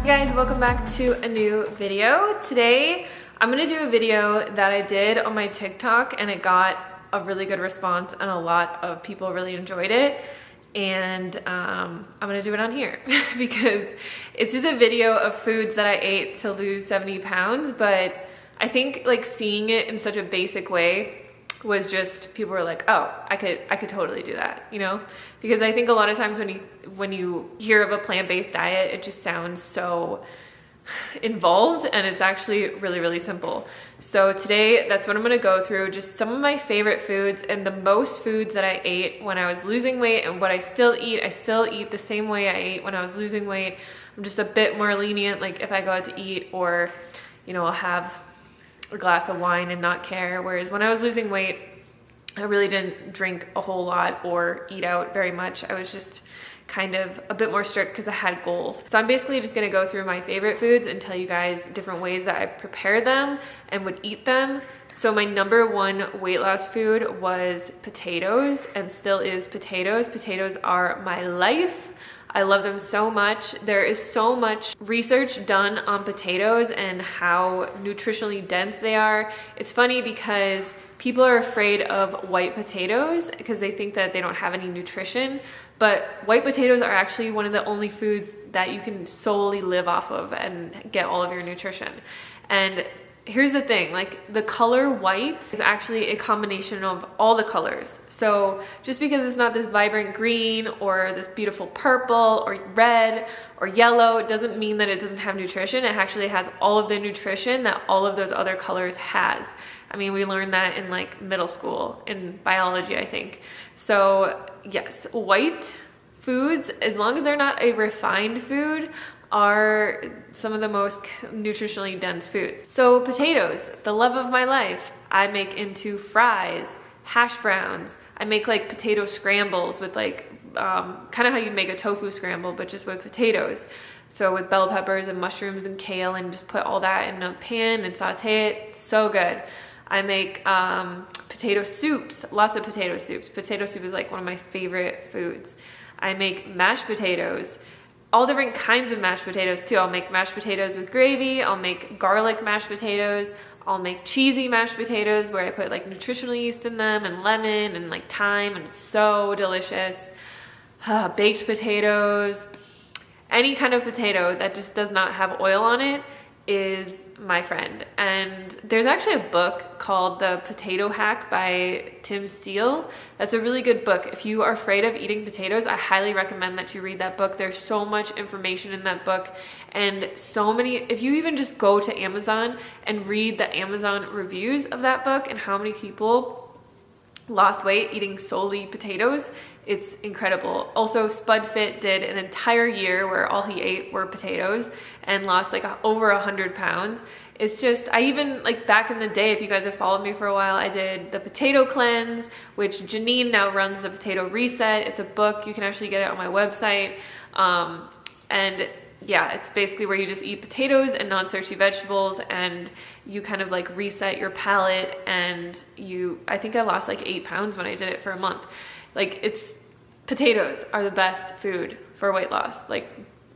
Hey guys, welcome back to a new video. Today I'm gonna do a video that I did on my TikTok and it got a really good response and a lot of people really enjoyed it. And I'm gonna do it on here because it's just a video of foods that I ate to lose 70 pounds, but I think like seeing it in such a basic way was just, people were like, oh, I could totally do that, you know? Because I think a lot of times when you hear of a plant-based diet, it just sounds so involved, and it's actually really, really simple. So today, that's what I'm gonna go through, just some of my favorite foods and the most foods that I ate when I was losing weight and what I still eat. I still eat the same way I ate when I was losing weight. I'm just a bit more lenient, like if I go out to eat, or, you know, I'll have a glass of wine and not care. Whereas when I was losing weight, I really didn't drink a whole lot or eat out very much. I was just kind of a bit more strict because I had goals. So I'm basically just gonna go through my favorite foods and tell you guys different ways that I prepare them and would eat them. So my number one weight loss food was potatoes, and still is potatoes. Potatoes are my life. I love them so much. There is so much research done on potatoes and how nutritionally dense they are. It's funny because people are afraid of white potatoes because they think that they don't have any nutrition, but white potatoes are actually one of the only foods that you can solely live off of and get all of your nutrition. And here's the thing, like the color white is actually a combination of all the colors. So just because it's not this vibrant green or this beautiful purple or red or yellow, it doesn't mean that it doesn't have nutrition. It actually has all of the nutrition that all of those other colors has. I mean, we learned that in like middle school in biology, I think. So yes, white foods, as long as they're not a refined food, are some of the most nutritionally dense foods. So potatoes, the love of my life, I make into fries, hash browns. I make like potato scrambles with like, kind of how you'd make a tofu scramble, but just with potatoes. So with bell peppers and mushrooms and kale, and just put all that in a pan and saute it. So good. I make potato soups, lots of potato soups. Potato soup is like one of my favorite foods. I make mashed potatoes. All different kinds of mashed potatoes too. I'll make mashed potatoes with gravy. I'll make garlic mashed potatoes. I'll make cheesy mashed potatoes where I put like nutritional yeast in them and lemon and like thyme, and it's so delicious. Baked potatoes. Any kind of potato that just does not have oil on it is my friend. And there's actually a book called The Potato Hack by Tim Steele. That's a really good book. If you are afraid of eating potatoes, I highly recommend that you read that book. There's so much information in that book, and so many, if you even just go to Amazon and read the Amazon reviews of that book and how many people lost weight eating solely potatoes, it's incredible. Also, SpudFit did an entire year where all he ate were potatoes and lost like over 100 pounds. It's just, I even like back in the day, if you guys have followed me for a while, I did the potato cleanse, which Janine now runs the Potato Reset. It's a book. You can actually get it on my website. And yeah, it's basically where you just eat potatoes and non-starchy vegetables, and you kind of like reset your palate. And I think I lost like 8 pounds when I did it for a month. Like, potatoes are the best food for weight loss. Like,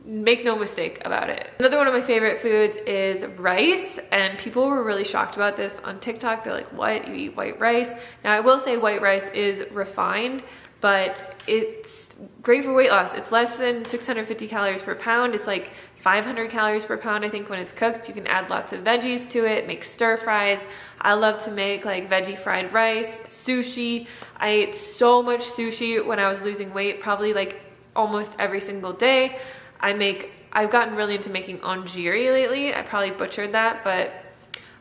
make no mistake about it. Another one of my favorite foods is rice, and people were really shocked about this on TikTok. They're like, what, you eat white rice? Now, I will say white rice is refined, but it's great for weight loss. It's less than 650 calories per pound. It's like 500 calories per pound, I think, when it's cooked. You can add lots of veggies to it, make stir fries. I love to make like veggie fried rice, sushi. I ate so much sushi when I was losing weight, probably like almost every single day. I've gotten really into making onigiri lately. I probably butchered that, but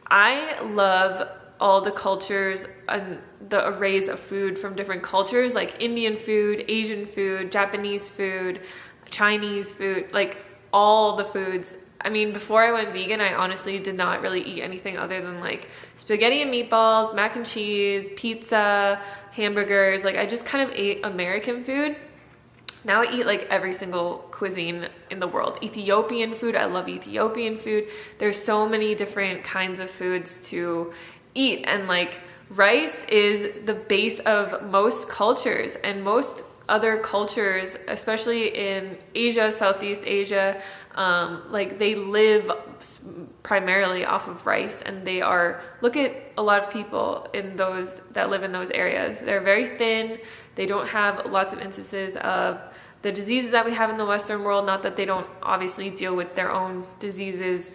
I love all the cultures and the arrays of food from different cultures, like Indian food, Asian food, Japanese food, Chinese food, like all the foods. I mean, before I went vegan, I honestly did not really eat anything other than like spaghetti and meatballs, mac and cheese, pizza, hamburgers. Like, I just kind of ate American food. Now I eat like every single cuisine in the world. Ethiopian food, I love Ethiopian food. There's so many different kinds of foods to eat, and like rice is the base of most cultures, and most other cultures, especially in Asia, Southeast Asia, like they live primarily off of rice, and they are, look at a lot of people in those that live in those areas. They're very thin. They don't have lots of instances of the diseases that we have in the Western world. Not that they don't obviously deal with their own diseases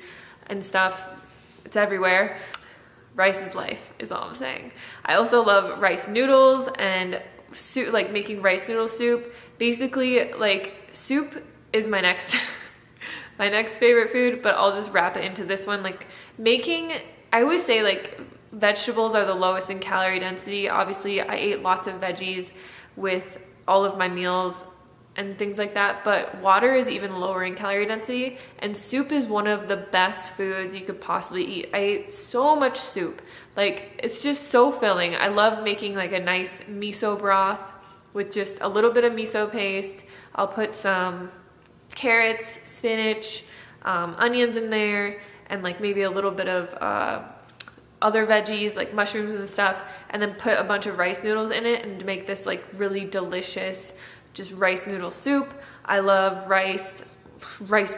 and stuff. It's everywhere. Rice is life, is all I'm saying. I also love rice noodles and soup, like making rice noodle soup. Basically, like, soup is my next my next favorite food, but I'll just wrap it into this one. Like making, I always say like vegetables are the lowest in calorie density. Obviously, I ate lots of veggies with all of my meals and things like that, but water is even lower in calorie density, and soup is one of the best foods you could possibly eat. I ate so much soup. Like, it's just so filling. I love making like a nice miso broth with just a little bit of miso paste. I'll put some carrots, spinach, onions in there, and like maybe a little bit of other veggies like mushrooms and stuff, and then put a bunch of rice noodles in it and make this like really delicious just rice noodle soup. I love rice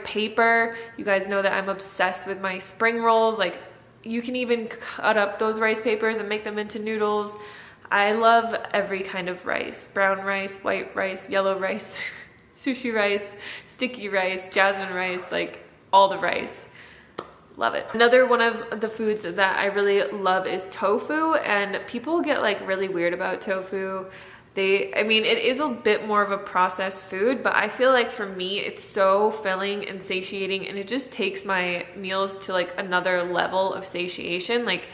paper. You guys know that I'm obsessed with my spring rolls. Like, you can even cut up those rice papers and make them into noodles. I love every kind of rice: brown rice, white rice, yellow rice, sushi rice, sticky rice, jasmine rice, like all the rice. Love it. Another one of the foods that I really love is tofu, and people get like really weird about tofu. I mean, it is a bit more of a processed food, but I feel like for me, it's so filling and satiating, and it just takes my meals to like another level of satiation. Like,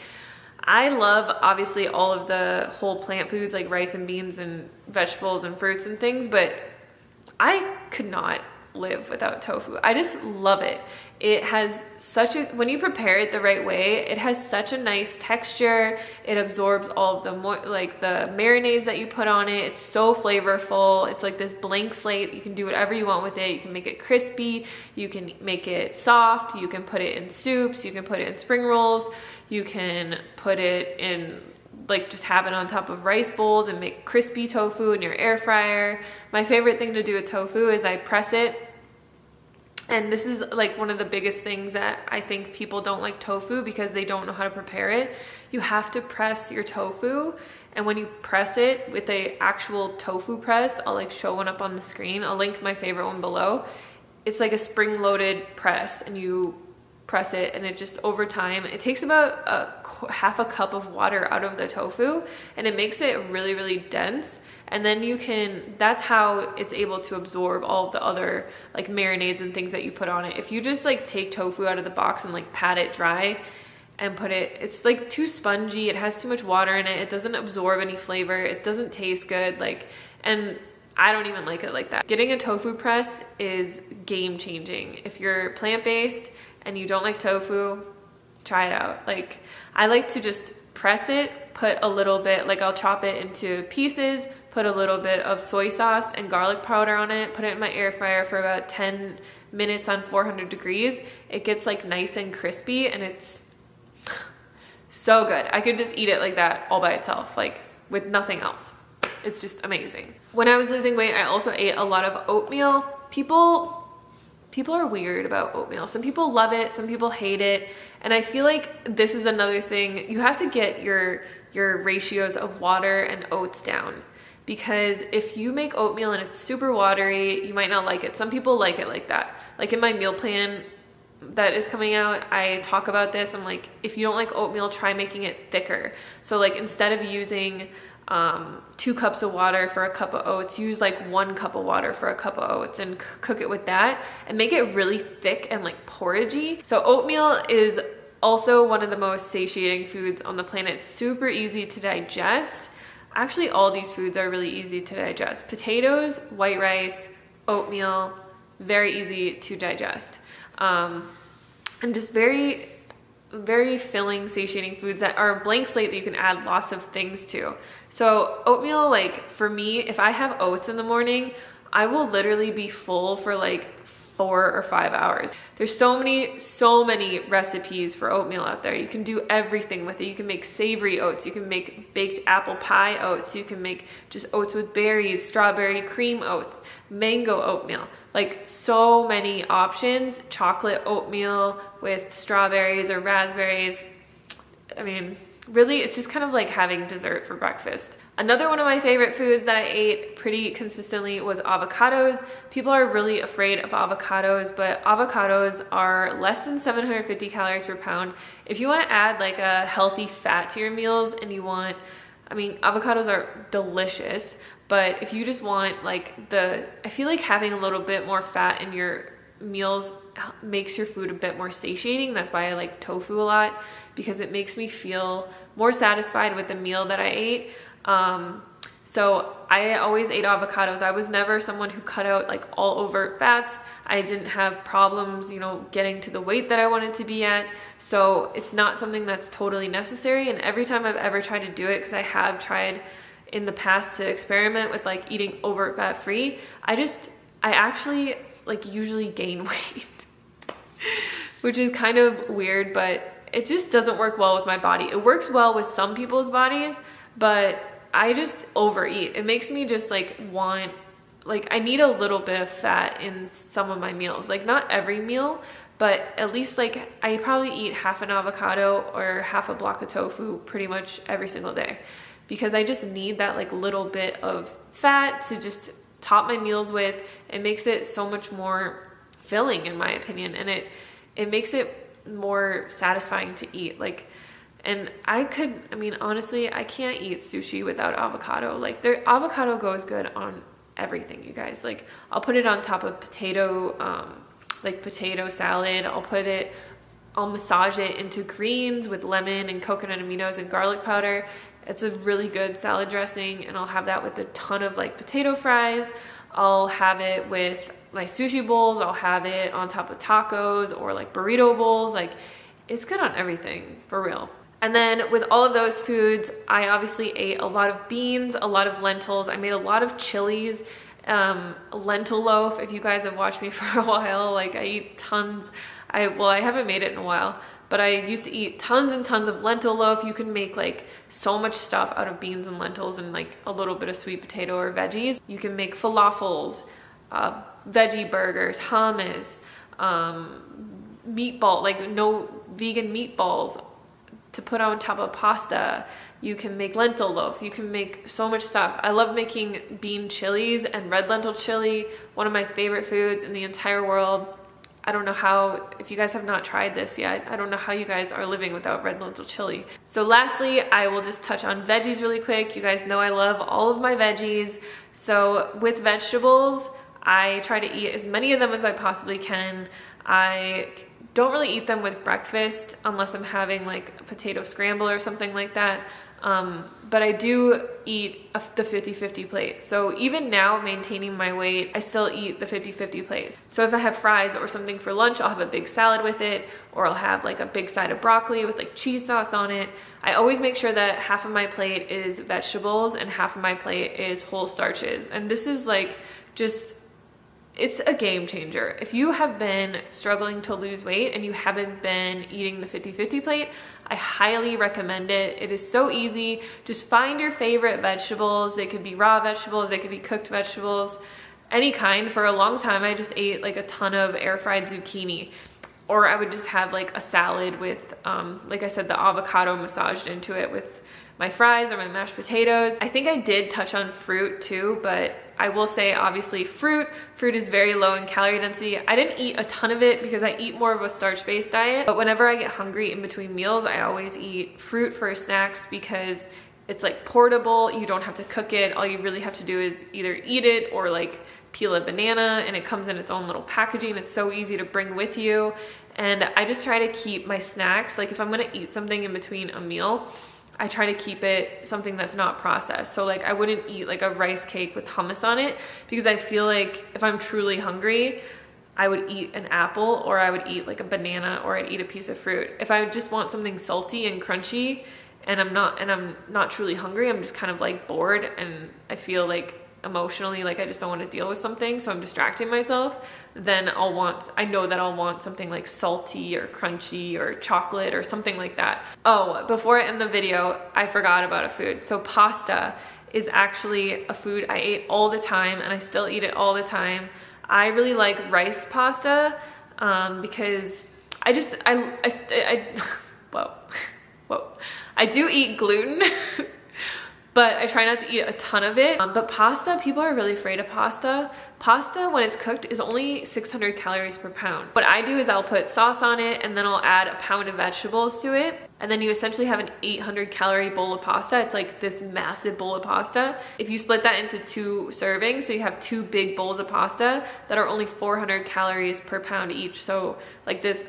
I love obviously all of the whole plant foods like rice and beans and vegetables and fruits and things, but I could not live without tofu. I just love it. It has such a, when you prepare it the right way, it has such a nice texture. It absorbs all of the like the marinades that you put on it. It's so flavorful. It's like this blank slate. You can do whatever you want with it. You can make it crispy. You can make it soft. You can put it in soups. You can put it in spring rolls. You can put it in, like, just have it on top of rice bowls and make crispy tofu in your air fryer. My favorite thing to do with tofu is I press it. And this is like one of the biggest things that I think people don't like tofu because they don't know how to prepare it. You have to press your tofu, and when you press it with a actual tofu press, I'll like show one up on the screen. I'll link my favorite one below. It's like a spring-loaded press, and you press it, and it just, over time, it takes about half a cup of water out of the tofu, and it makes it really, really dense. And then you can, that's how it's able to absorb all of the other like marinades and things that you put on it. If you just like take tofu out of the box and like pat it dry and put it, it's like too spongy. It has too much water in it. It doesn't absorb any flavor. It doesn't taste good. Like, and I don't even like it like that. Getting a tofu press is game changing. If you're plant-based and you don't like tofu, try it out. Like, I like to just press it, put a little bit, like I'll chop it into pieces, put a little bit of soy sauce and garlic powder on it, put it in my air fryer for about 10 minutes on 400 degrees. It gets like nice and crispy, and it's so good. I could just eat it like that all by itself, like with nothing else. It's just amazing. When I was losing weight, I also ate a lot of oatmeal. People are weird about oatmeal. Some people love it, some people hate it. And I feel like this is another thing. You have to get your ratios of water and oats down. Because if you make oatmeal and it's super watery, you might not like it. Some people like it like that. Like in my meal plan that is coming out, I talk about this. I'm like, if you don't like oatmeal, try making it thicker. So like, instead of using 2 cups of water for a cup of oats, use like 1 cup of water for a cup of oats and cook it with that and make it really thick and like porridgey. So oatmeal is also one of the most satiating foods on the planet. It's super easy to digest. Actually, all these foods are really easy to digest. Potatoes, white rice, oatmeal, very easy to digest. And just very, very filling, satiating foods that are a blank slate that you can add lots of things to. So oatmeal, like for me, if I have oats in the morning, I will literally be full for like 4 or 5 hours. There's so many recipes for oatmeal out there. You can do everything with it. You can make savory oats, you can make baked apple pie oats, you can make just oats with berries, strawberry cream oats, mango oatmeal, like so many options. Chocolate oatmeal with strawberries or raspberries. I mean, really, it's just kind of like having dessert for breakfast. Another one of my favorite foods that I ate pretty consistently was avocados. People are really afraid of avocados, but avocados are less than 750 calories per pound. If you want to add like a healthy fat to your meals and you want, I mean, avocados are delicious, but if you just want like I feel like having a little bit more fat in your meals makes your food a bit more satiating. That's why I like tofu a lot, because it makes me feel more satisfied with the meal that I ate. So I always ate avocados. I was never someone who cut out like all overt fats. I didn't have problems, you know, getting to the weight that I wanted to be at. So it's not something that's totally necessary. And every time I've ever tried to do it, because I have tried in the past to experiment with like eating overt fat free, I actually like usually gain weight, which is kind of weird, but it just doesn't work well with my body. It works well with some people's bodies, but I just overeat. It makes me just like I need a little bit of fat in some of my meals. Like not every meal, but at least like I probably eat half an avocado or half a block of tofu pretty much every single day, because I just need that like little bit of fat to just top my meals with. It makes it so much more filling in my opinion, and it makes it more satisfying to eat. Like, and I mean, honestly, I can't eat sushi without avocado. Like avocado goes good on everything, you guys. Like I'll put it on top of potato salad. I'll massage it into greens with lemon and coconut aminos and garlic powder. It's a really good salad dressing, and I'll have that with a ton of like potato fries. I'll have it with my sushi bowls. I'll have it on top of tacos or like burrito bowls. Like it's good on everything, for real. And then with all of those foods, I obviously ate a lot of beans, a lot of lentils. I made a lot of chilies, lentil loaf. If you guys have watched me for a while, like I eat tons. I haven't made it in a while, but I used to eat tons and tons of lentil loaf. You can make like so much stuff out of beans and lentils and like a little bit of sweet potato or veggies. You can make falafels, veggie burgers, hummus, meatball, like no vegan meatballs to put on top of pasta. You can make lentil loaf. You can make so much stuff. I love making bean chilies and red lentil chili, one of my favorite foods in the entire world. I don't know how, if you guys have not tried this yet, I don't know how you guys are living without red lentil chili. So lastly, I will just touch on veggies really quick. You guys know I love all of my veggies. So with vegetables, I try to eat as many of them as I possibly can. I don't really eat them with breakfast unless I'm having like a potato scramble or something like that. But I do eat the 50-50 plate. So even now, maintaining my weight, I still eat the 50-50 plate. So if I have fries or something for lunch, I'll have a big salad with it, or I'll have like a big side of broccoli with like cheese sauce on it. I always make sure that half of my plate is vegetables and half of my plate is whole starches. And this is like just, it's a game changer. If you have been struggling to lose weight and you haven't been eating the 50-50 plate, I highly recommend it. It is so easy. Just find your favorite vegetables. They could be raw vegetables, they could be cooked vegetables, any kind. For a long time, I just ate like a ton of air fried zucchini, or I would just have like a salad with, like I said, the avocado massaged into it with my fries or my mashed potatoes. I think I did touch on fruit too, but I will say obviously fruit is very low in calorie density. I didn't eat a ton of it because I eat more of a starch-based diet, but whenever I get hungry in between meals, I always eat fruit for snacks because it's like portable. You don't have to cook it. All you really have to do is either eat it or like peel a banana, and it comes in its own little packaging. It's so easy to bring with you. And I just try to keep my snacks, like if I'm gonna eat something in between a meal, I try to keep it something that's not processed. So like I wouldn't eat like a rice cake with hummus on it, because I feel like if I'm truly hungry, I would eat an apple, or I would eat like a banana, or I'd eat a piece of fruit. If I just want something salty and crunchy and I'm not truly hungry, I'm just kind of like bored, and I feel like emotionally, like I just don't want to deal with something, so I'm distracting myself, then I know that I'll want something like salty or crunchy or chocolate or something like that. Oh, before I end the video, I forgot about a food. So pasta is actually a food I ate all the time, and I still eat it all the time. I really like rice pasta because I do eat gluten, but I try not to eat a ton of it. But pasta, people are really afraid of pasta. Pasta, when it's cooked, is only 600 calories per pound. What I do is I'll put sauce on it, and then I'll add a pound of vegetables to it. And then you essentially have an 800 calorie bowl of pasta. It's like this massive bowl of pasta. If you split that into 2 servings, so you have 2 big bowls of pasta that are only 400 calories per pound each. So like this,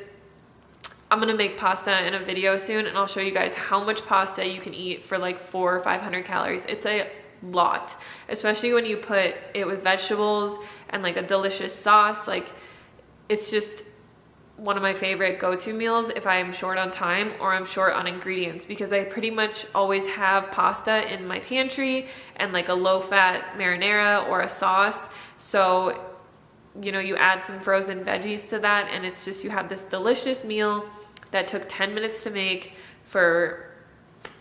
I'm gonna make pasta in a video soon, and I'll show you guys how much pasta you can eat for like 400 or 500 calories. It's a lot, especially when you put it with vegetables and like a delicious sauce. Like, it's just one of my favorite go-to meals if I'm short on time or I'm short on ingredients, because I pretty much always have pasta in my pantry and like a low-fat marinara or a sauce. So, you know, you add some frozen veggies to that, and it's just, you have this delicious meal that took 10 minutes to make for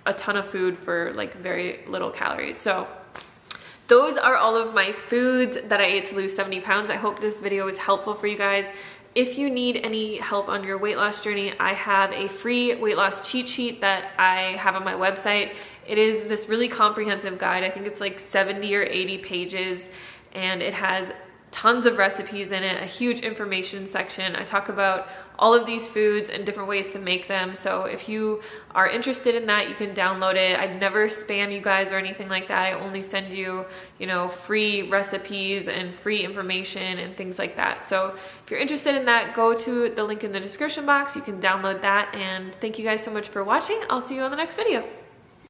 a ton of food for like very little calories. So those are all of my foods that I ate to lose 70 pounds. I hope this video was helpful for you guys. If you need any help on your weight loss journey, I have a free weight loss cheat sheet that I have on my website. It is this really comprehensive guide. I think it's like 70 or 80 pages, and it has tons of recipes in it, a huge information section. I talk about all of these foods and different ways to make them. So if you are interested in that, you can download it. I'd never spam you guys or anything like that. I only send you, you know, free recipes and free information and things like that. So if you're interested in that, go to the link in the description box. You can download that. And thank you guys so much for watching. I'll see you on the next video.